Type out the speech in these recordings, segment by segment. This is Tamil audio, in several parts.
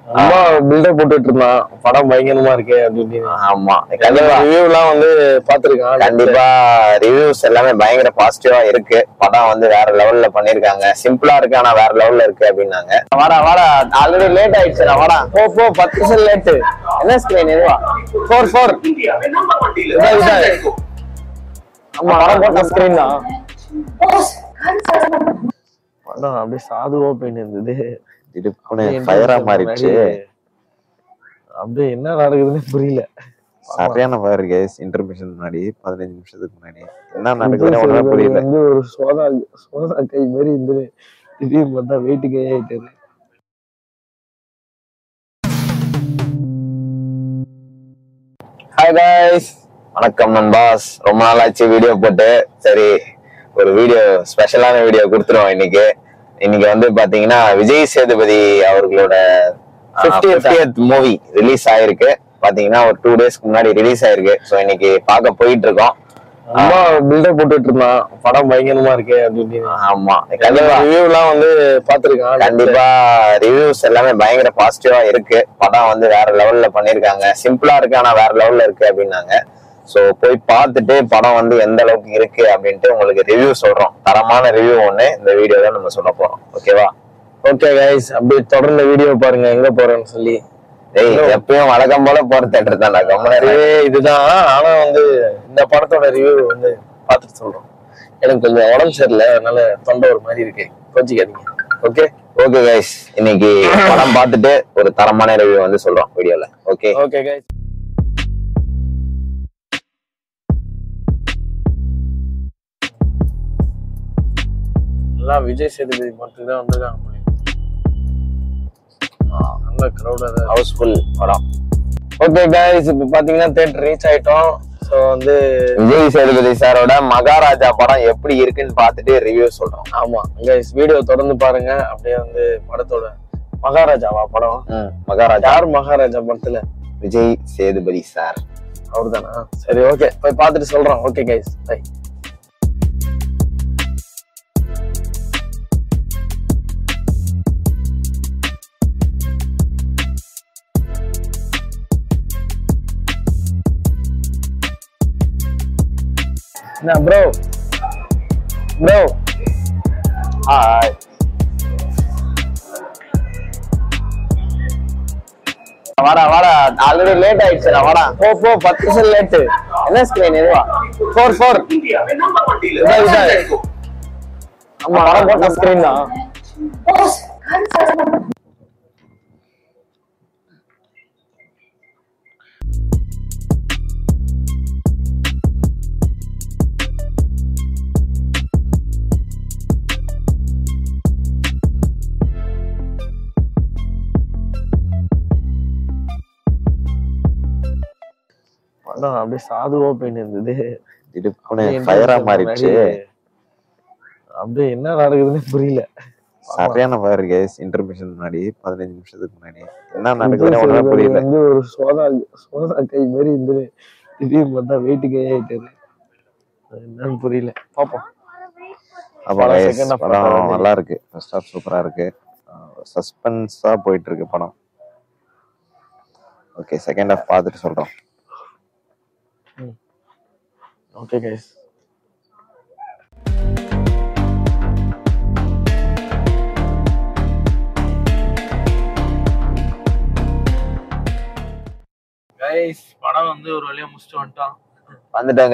ரொம்ப பில்டப் போட்டுட்டு இருந்தான் படம் பயங்கரமா இருக்கு அப்படின்னு. ஆமா ரிவ்யூ எல்லாம் வந்து பாத்துருக்கான். கண்டிப்பா ரிவ்யூஸ் எல்லாமே பயங்கர பாசிட்டிவா இருக்கு. படம் வந்து வேற லெவல்ல பண்ணிருக்காங்க. சிம்பிளா இருக்கு ஆனா வேற லெவல்ல இருக்கு அப்படின்னாங்க. வாடா வாடா ஆல்ரெடி லேட் ஆயிடுச்சுடா வாடா. 10 நிமிஷம் லேட். என்ன ஸ்கிரீன் இதுவா? 4 ஆமா படம் போட்ட ஸ்கிரீன் தான். படம் அப்படியே சாதுவா போயின்னு இருந்தது. ஃபயரா மாறிடுச்சு. அப்படியே என்ன நடக்குதுன்னு புரியல. சரியான ஃபயர் கைஸ். இன்டர்மிஷன் முன்னாடி 15 நிமிஷத்துக்கு முன்னாடி என்ன நடக்குதுன்னு ஒண்ணுமே புரியல. வந்து ஒரு சோதா கை மாதிரி இருந்தது. திடீர்னு பார்த்தா வெயிட் கை ஆயிட்டாரு. ஹாய் கைஸ், வணக்கம் நண்பாஸ். ரொம்ப நாள் ஆச்சு வீடியோ போட்டு. சரி ஒரு வீடியோ ஸ்பெஷலான வீடியோ கொடுத்துருவோம் இன்னைக்கு. இன்னைக்கு வந்து பாத்தீங்கன்னா விஜய் சேதுபதி அவர்களோட 50th மூவி ரிலீஸ் ஆயிருக்கு. பாத்தீங்கன்னா ஒரு 2 டேஸ்க்கு முன்னாடி ரிலீஸ் ஆயிருக்கு. ஸோ இன்னைக்கு பார்க்க போயிட்டு இருக்கோம். ரொம்ப பில்டப் போட்டுட்டு இருந்தான் படம் பயங்கரமா இருக்கு அப்படின்னு. ஆமா ரிவ்யூ எல்லாம் வந்து பாத்துருக்கான். கண்டிப்பா ரிவ்யூஸ் எல்லாமே பயங்கர பாசிட்டிவா இருக்கு. படம் வந்து வேற லெவல்ல பண்ணிருக்காங்க. சிம்பிளா இருக்கு ஆனா வேற லெவல்ல இருக்கு அப்படின்னாங்க. சோ போய் பார்த்துட்டு படம் வந்து எந்த அளவுக்கு இருக்கு அப்படின்ட்டு உங்களுக்கு ரிவ்யூ சொல்றோம். தரமான ரிவ்யூ ஒண்ணு இந்த வீடியோல நம்ம சொல்ல போறோம். ஓகேவா? ஓகே கைஸ், அப்படியே தொடர்ந்து வீடியோ பாருங்க எங்க போறேன்னு சொல்லி. எப்பயும் வழக்கம் போல போற தேட்டர் தான் இதுதான். ஆனா வந்து இந்த படத்தோட ரிவ்யூ வந்து பாத்துட்டு சொல்றோம். எனக்கு கொஞ்சம் உடம்பு சரியில்லை, அதனால தொண்டை ஒரு மாதிரி இருக்கு, கோச்சிக்காதீங்க. ஓகே ஓகே கைஸ், இன்னைக்கு படம் பார்த்துட்டு ஒரு தரமான ரிவ்யூ வந்து சொல்றோம் வீடியோல. Okay okay guys. எல்லாம் விஜய் சேதுபதி மட்டும் தான் வந்திருக்காங்க. நல்ல கிரௌடா தான், ஹவுஸ்ஃபுல் படம். ஓகே கைஸ், இப்போ பாத்தீங்கன்னா தியேட்டர் ரீச் ஆயிட்டோம். ஸோ வந்து விஜய் சேதுபதி சாரோட மகாராஜா படம் எப்படி இருக்குன்னு பார்த்துட்டு ரிவ்யூ சொல்றோம். ஆமா கைஸ், வீடியோ தொடர்ந்து பாருங்க. அப்படியே வந்து படத்தோட மகாராஜாவா படம்? மகாராஜா. யார் மகாராஜா படத்துல? விஜய் சேதுபதி சார். அவர் தானா? சரி ஓகே, போய் பார்த்துட்டு சொல்றோம். Okay guys, bye. என்ன ப்ரோ? ஹாய். வாடா வாடா ஆல்ரெடி லேட் ஆயிடுச்சுடா வாடா. 10 நிமிஷம் லேட். என்ன ஸ்கிரீன் இதுவா? 4 ஆமா படம் போட்ட ஸ்கிரீன் தான். படம் அப்படியே சாதுவா போயின்னு இருந்தது. ஃபயரா மாறிடுச்சு. அப்படியே என்ன நடக்குதுன்னு புரியல. சரியான ஃபயர் கைஸ். இன்டர்மிஷன் முன்னாடி 15 நிமிஷத்துக்கு முன்னாடி என்ன நடக்குதுன்னு ஒண்ணுமே புரியல. வந்து ஒரு சோதா கை மாதிரி இருந்தது. திடீர்னு பார்த்தா வெயிட் கை ஆயிட்டாரு. என்னன்னு புரியல, பாப்போம். படம் நல்லா இருக்கு. ஃபர்ஸ்ட் ஹாஃப் சூப்பரா இருக்கு. சஸ்பென்ஸா போயிட்டு இருக்கு படம். ஓகே, செகண்ட் ஹாஃப் பார்த்துட்டு சொல்றோம். Okay guys. கைஸ், படம் வந்து ஒரு வழியா முடிச்சுட்டு வந்துட்டோம்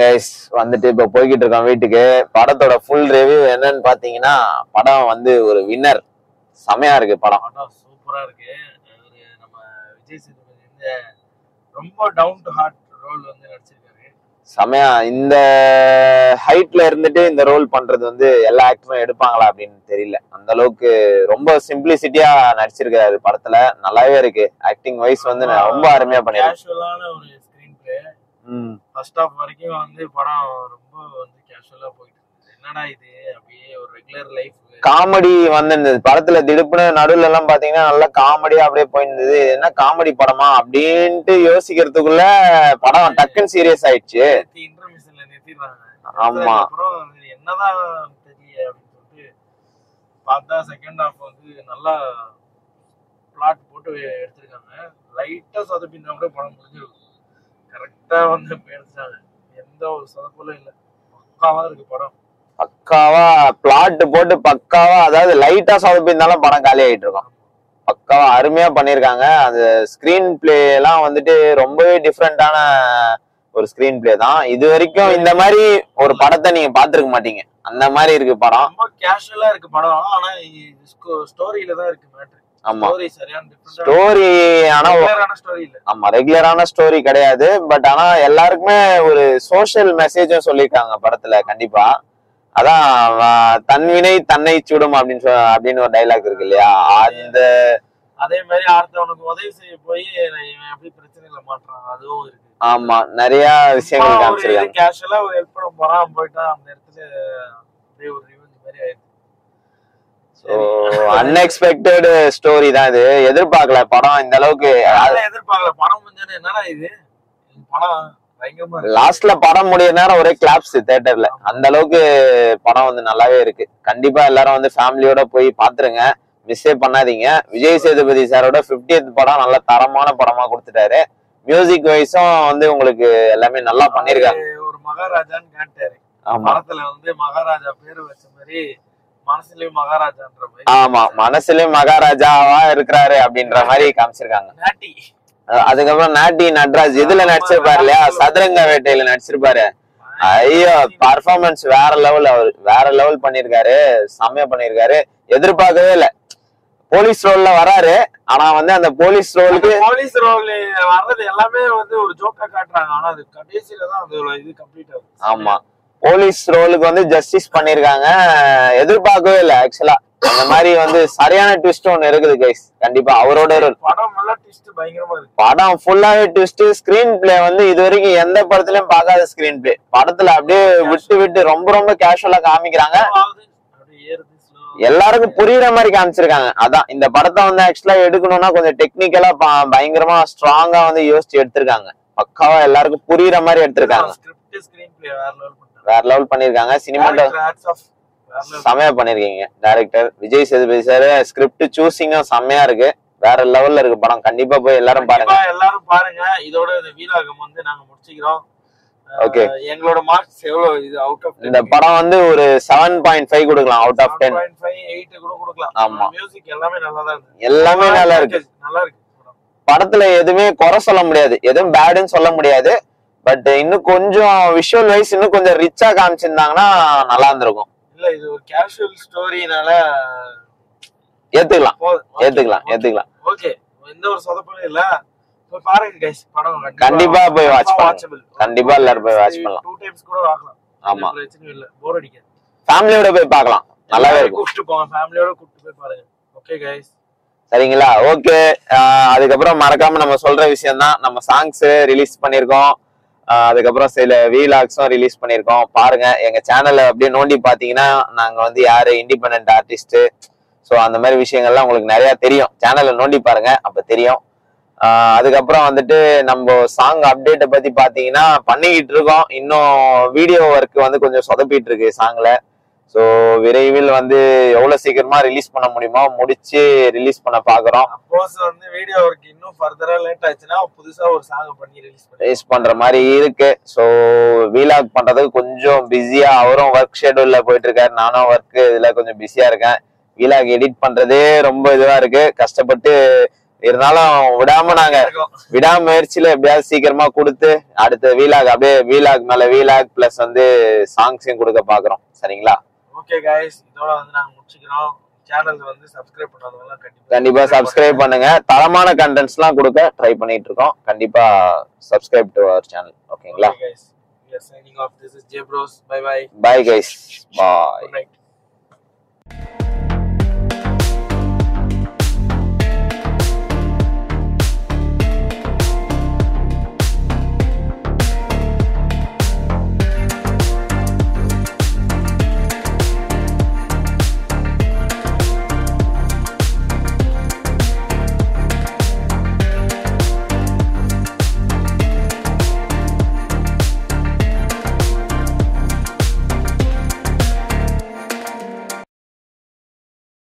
கைஸ். வந்துட்டு இப்ப போய்கிட்டு இருக்கோம் வீட்டுக்கு. படத்தோட ஃபுல் ரிவ்யூ என்னன்னு பாத்தீங்கன்னா, படம் வந்து ஒரு வின்னர். செமையா இருக்கு படம். சூப்பரா இருக்கு. நம்ம விஜய் சேதுபதி வந்து ரொம்ப டவுன் டு ஹார்ட் ரோல் வந்து நடிச்சிருக்காரு. செமையா. இந்த ஹைட்ல இருந்துட்டு இந்த ரோல் பண்றது வந்து எல்லா ஆக்டரும் எடுப்பாங்களா அப்படின்னு தெரியல. அந்த அளவுக்கு ரொம்ப சிம்பிளிசிட்டியா நடிச்சிருக்காரு படத்துல. நல்லாவே இருக்கு. ஆக்டிங் வைஸ் வந்து ரொம்ப அருமையா பண்ணிருக்காரு. கேஷுவலான ஒரு ஸ்கிரீன் பிளே. ஃபர்ஸ்ட் ஹாஃப் வரைக்கும் வந்து படம் ரொம்ப வந்து கேஷுவலா போயிட்டு இருந்துச்சு. என்னடா இது, அப்படியே ஒரு ரெகுலர் லைஃப். காமெடி வந்து இந்த படத்துல திடுப்புன்னு நடுவுல எல்லாம் பாத்தீங்கன்னா நல்லா காமெடியா அப்படியே போயிருந்தது. என்ன காமெடி படமா அப்படின்ட்டு யோசிக்கிறதுக்குள்ள படம் டக்குன்னு சீரியஸ் ஆயிடுச்சு. இன்டர்மிஷன்ல நிறுத்திடுறாங்க. ஆமா, அப்புறம் என்னதான் தெரியல அப்படின்னு சொல்லிட்டு பார்த்தா செகண்ட் ஹாஃப் வந்து நல்லா பிளாட் போட்டு எடுத்திருக்காங்க. லைட்டா சொதப்பினா கூட படம் முடிஞ்சிருக்கும். கரெக்டா வந்து எடுத்துட்டாங்க. எந்த ஒரு சொதப்பலும் இல்லை. பக்காவா இருக்கு படம். பக்காவா பிளாட் போட்டு பக்காவா, அதாவது லைட்டா சொதப்பிருந்தாலும் படம் காலி ஆயிட்டு இருக்கும். பக்காவா அருமையா பண்ணிருக்காங்க. அந்த ஸ்கிரீன் பிளே எல்லாம் வந்துட்டு ரொம்பவே டிஃப்ரெண்டான ஒரு ஸ்கிரீன் பிளே தான். இது வரைக்கும் இந்த மாதிரி ஒரு படத்தை நீங்க பாத்துருக்க மாட்டீங்க. அந்த மாதிரி இருக்கு படம். ரொம்ப கேஷுவலா இருக்கு படம். ஆனா ஸ்டோரியில தான் இருக்கு மேட்டர். ஆமா, ஸ்டோரி சரியான ஸ்டோரி. ஆனா ஸ்டோரி இல்ல. ஆமா, ரெகுலரான ஸ்டோரி கிடையாது. பட் ஆனா எல்லாருக்குமே ஒரு சோசியல் மெசேஜும் சொல்லியிருக்காங்க படத்துல. கண்டிப்பா அதான் தன்வினை தன்னை சுடும் அப்படின்னு ஒரு டைலாக் இருக்கு இல்லையா, அந்த அதே மாதிரி அடுத்தவனுக்கு உதவி செய்ய போய் எப்படி பிரச்சனையில மாட்டான், அதுவும் இருக்கு. ஆமா, நிறைய விஷயங்கள் காமிச்சிருக்காங்க. கேஷுவலா ஒரு ஹெல்ப் பண்ண போறான், போயிட்டா அந்த இடத்துல அப்படியே ஒரு ரிவெஞ்ச் மாதிரி ஆயிடுச்சு. அன்எக்ஸ்பெக்டட் ஸ்டோரி தான் இது. எதிர்பார்க்கல படம் இந்த அளவுக்கு. எதிர்பார்க்கல படம் முடிஞ்சது. என்னடா இது படம் பயங்கரமா. லாஸ்ட்ல படம் முடிய நேரம் ஒரே கிளாப்ஸ் தியேட்டர்ல. அந்த அளவுக்கு படம் வந்து நல்லாவே இருக்கு. கண்டிப்பா எல்லாரும் வந்து ஃபேமிலியோட போய் பாத்துருங்க, மிஸ்ஸே பண்ணாதீங்க. விஜய் சேதுபதி சாரோட 50th படம் நல்ல தரமான படமா கொடுத்துட்டாரு. மியூசிக் வைஸும் வந்து உங்களுக்கு எல்லாமே நல்லா பண்ணிருக்காங்க. ஒரு மகாராஜான்னு கேட்டாரு படத்துல வந்து மகாராஜா பேரு வச்ச மாதிரி மனசுலயும் மகாராஜான்ற மாதிரி. ஆமா, மனசுலயும் மகாராஜாவா இருக்கிறாரு அப்படின்ற மாதிரி காமிச்சிருக்காங்க. அதுக்கப்புறம் நாட்டி நட்ராஜ் இதுல நடிச்சிருப்பாரு இல்லையா, சதுரங்க வேட்டையில நடிச்சிருப்பாரு. ஐயோ, பர்ஃபார்மன்ஸ் வேற லெவல். அவர் வேற லெவல் பண்ணிருக்காரு, செம்மையா பண்ணிருக்காரு. எதிர்பார்க்கவே இல்ல. போலீஸ் ரோல்ல வராரு, ஆனா வந்து அந்த போலீஸ் ரோல் வர்றது எல்லாமே வந்து ஒரு ஜோக்கா காட்டுறாங்க. ஆனா அது கடைசியில தான் அது இது கம்ப்ளீட் ஆகுது. ஆமா, போலீஸ் ரோலுக்கு வந்து ஜஸ்டிஸ் பண்ணிருக்காங்க. எதிர்பார்க்கவே இல்லை ஆக்சுவலா. அந்த மாதிரி வந்து சரியான ட்விஸ்ட் ஒண்ணு இருக்குது கைஸ். கண்டிப்பா அவரோட படம் ஃபுல்லாவே ட்விஸ்ட். ஸ்கிரீன் பிளே வந்து இது வரைக்கும் எந்த படத்துலயும் பார்க்காத ஸ்கிரீன் பிளே. படத்துல அப்படியே விட்டு விட்டு ரொம்ப ரொம்ப கேஷுவலா காமிக்கிறாங்க. எல்லாருக்கும் புரியுற மாதிரி காமிச்சிருக்காங்க. அதான் இந்த படத்தை வந்து ஆக்சுவலா எடுக்கணும்னா கொஞ்சம் டெக்னிக்கலா பயங்கரமா ஸ்ட்ராங்கா வந்து யோசிச்சு எடுத்திருக்காங்க. பக்காவா எல்லாருக்கும் புரியுற மாதிரி எடுத்திருக்காங்க. வேற லெவல் பண்ணிருக்காங்க. சினிமாட்டோ செமையா பண்ணிருக்கீங்க. Director Vijay Sethupathi sir. Script சூசிங்கும் செம்மையா இருக்கு. வேற லெவல்ல இருக்கு படம். கண்டிப்பா போய் எல்லாரும் பாருங்க. இதோட இந்த வீலாகம் வந்து நாங்க முடிச்சுக்கிறோம். ஓகே, எங்களோட மார்க்ஸ் எவ்வளவு இது அவுட் ஆஃப் 10? இந்த படம் வந்து ஒரு 7.5 கொடுக்கலாம். அவுட் ஆஃப் 10 8 கூட கொடுக்கலாம். ஆமா, மியூசிக் எல்லாமே நல்லா தான் இருக்கு. எல்லாமே நல்லா இருக்கு. நல்லா இருக்கு. படத்துல எதுவுமே குறை சொல்ல முடியாது, எதுவும் பேடுன்னு சொல்ல முடியாது. பட் இன்னும் கொஞ்சம் விஷுவல் வைஸ் இன்னும் கொஞ்சம் ரிச்சா காமிச்சிருந்தாங்கன்னா நல்லா இருந்திருக்கும். இல்ல, இது ஒரு கேஷுவல் ஸ்டோரினால ஏத்துக்கலாம். ஓகே, எந்த ஒரு சொதப்பலும் இல்ல. போய் பாருங்க गाइस, படம் கண்டிப்பா போய் வாட்ச் பண்ணுங்க. கண்டிப்பா எல்லாரும் போய் வாட்ச் பண்ணலாம். 2 டைம்ஸ் கூட பார்க்கலாம். ஆமா, பிரச்சனை இல்ல, போர் அடிக்காது. ஃபேமிலியோட போய் பார்க்கலாம், நல்லாவே இருக்கும். கூப்பிட்டு போங்க, ஃபேமிலியோட கூப்பிட்டு போய் பாருங்க. ஓகே गाइस, சரிங்களா? ஓகே, அதுக்கப்புறம் மறக்காம நம்ம சொல்ற விஷயம் தான், நம்ம சாங்ஸ் ரிலீஸ் பண்ணிருக்கோம். அதுக்கப்புறம் சில வீலாக்ஸும் ரிலீஸ் பண்ணிருக்கோம். பாருங்க, எங்க சேனல்ல அப்படியே நோண்டி பாத்தீங்கன்னா நாங்க வந்து யாரு இண்டிபெண்டன்ட் ஆர்டிஸ்ட், ஸோ அந்த மாதிரி விஷயங்கள்லாம் உங்களுக்கு நிறைய தெரியும். சேனல்ல நோண்டி பாருங்க, அப்ப தெரியும். அதுக்கப்புறம் வந்துட்டு நம்ம சாங் அப்டேட்டை பத்தி பாத்தீங்கன்னா பண்ணிக்கிட்டு இருக்கோம். இன்னும் வீடியோ ஒர்க் வந்து கொஞ்சம் சொதப்பிட்டு இருக்கு சாங்ல. ஸோ விரைவில் வந்து எவ்வளவு சீக்கிரமா ரிலீஸ் பண்ண முடியுமோ முடிச்சு ரிலீஸ் பண்ண பாக்குறோம். சப்போஸ் வந்து வீடியோ ஒர்க் இன்னும் ஃபர்தரா லேட் ஆச்சுன்னா புதுசா ஒரு சாங் பண்ணி ரிலீஸ் பண்ற மாதிரி இருக்கு. ஸோ வீலாக் பண்றதுக்கு கொஞ்சம் பிஸியா, அவரும் ஒர்க் ஷெட்யூல்ல போயிட்டு இருக்காரு, நானும் ஒர்க் இதுல கொஞ்சம் பிஸியா இருக்கேன். வீலாக் எடிட் பண்றதே ரொம்ப இதுவா இருக்கு, கஷ்டப்பட்டு. இருந்தாலும் விடாமுயற்சியில எப்படியாவது சீக்கிரமா கொடுத்து அடுத்த வீலாக் அப்படியே வீலாக் மேல வீலாக் பிளஸ் வந்து சாங்ஸையும் கொடுக்க பாக்குறோம். சரிங்களா? ஓகே गाइस, இதோட வந்து நாங்க முடிச்சுக்கிறோம். சேனல் வந்து சப்ஸ்கிரைப் பண்ணாதவங்க கண்டிப்பா சப்ஸ்கிரைப் பண்ணுங்க. தரமான கண்டென்ட்ஸ் எல்லாம் கொடுக்க ட்ரை பண்ணிட்டு இருக்கோம். கண்டிப்பா சப்ஸ்கிரைப் டு அவர் சேனல். ஓகேங்களா? guys, we are signing off. This is J Bros. Bye bye. Bye guys. Bye. Good night.